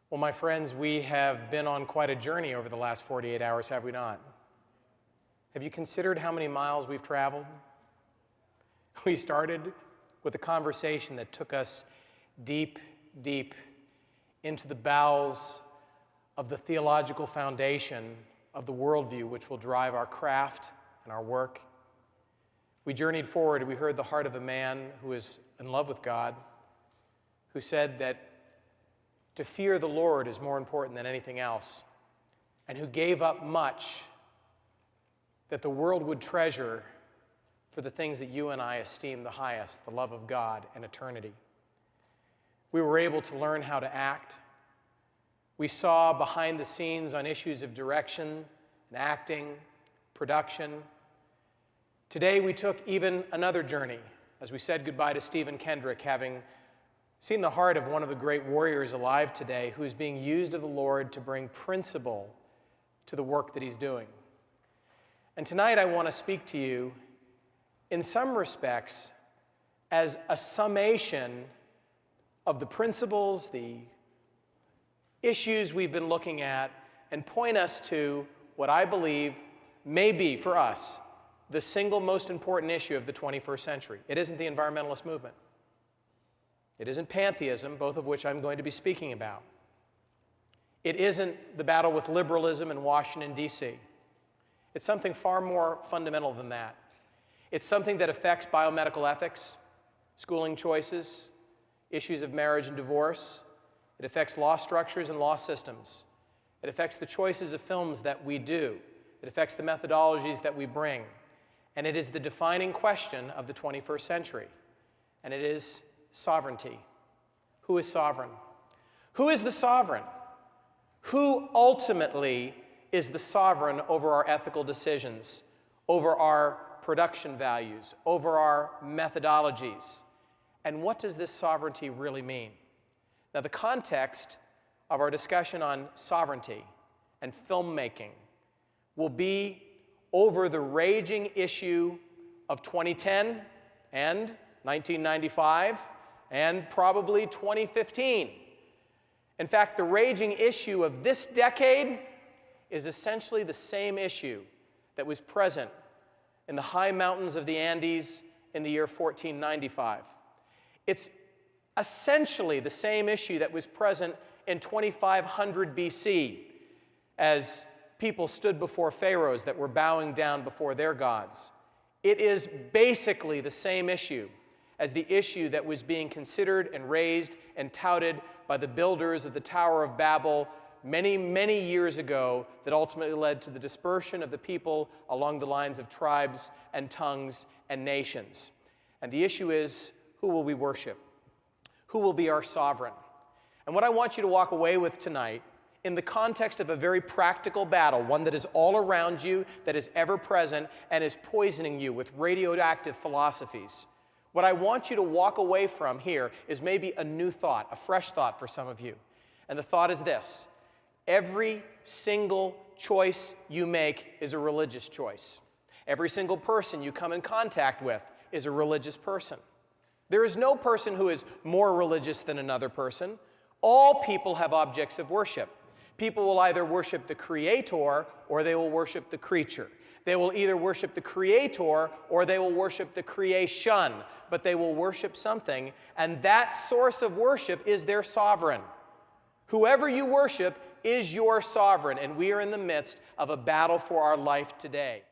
Well, my friends, we have been on quite a journey over the last 48 hours, have we not? Have you considered how many miles we've traveled? We started with a conversation that took us deep, deep into the bowels of the theological foundation of the worldview which will drive our craft and our work. We journeyed forward. We heard the heart of a man who is in love with God, who said that to fear the Lord is more important than anything else, and who gave up much that the world would treasure for the things that you and I esteem the highest, the love of God and eternity. We were able to learn how to act. We saw behind the scenes on issues of direction and acting, production. Today we took even another journey as we said goodbye to Stephen Kendrick, having seen the heart of one of the great warriors alive today who is being used of the Lord to bring principle to the work that he's doing. And tonight I want to speak to you in some respects as a summation of the principles, the issues we've been looking at, and point us to what I believe may be, for us, the single most important issue of the 21st century. It isn't the environmentalist movement. It isn't pantheism, both of which I'm going to be speaking about. It isn't the battle with liberalism in Washington, D.C. It's something far more fundamental than that. It's something that affects biomedical ethics, schooling choices, issues of marriage and divorce. It affects law structures and law systems. It affects the choices of films that we do. It affects the methodologies that we bring. And it is the defining question of the 21st century. And it is sovereignty. Who is sovereign? Who is the sovereign? Who ultimately is the sovereign over our ethical decisions, over our production values, over our methodologies? And what does this sovereignty really mean? Now, the context of our discussion on sovereignty and filmmaking will be over the raging issue of 2010 and 1995 and probably 2015. In fact, the raging issue of this decade is essentially the same issue that was present in the high mountains of the Andes in the year 1495. It's essentially the same issue that was present in 2500 BC as people stood before pharaohs that were bowing down before their gods. It is basically the same issue as the issue that was being considered and raised and touted by the builders of the Tower of Babel many, many years ago that ultimately led to the dispersion of the people along the lines of tribes and tongues and nations. And the issue is, who will we worship? Who will be our sovereign? And what I want you to walk away with tonight, in the context of a very practical battle, one that is all around you, that is ever present, and is poisoning you with radioactive philosophies, what I want you to walk away from here is maybe a new thought, a fresh thought for some of you. And the thought is this: every single choice you make is a religious choice. Every single person you come in contact with is a religious person. There is no person who is more religious than another person. All people have objects of worship. People will either worship the Creator or they will worship the creature. They will either worship the Creator or they will worship the creation, but they will worship something, and that source of worship is their sovereign. Whoever you worship is your sovereign, and we are in the midst of a battle for our life today.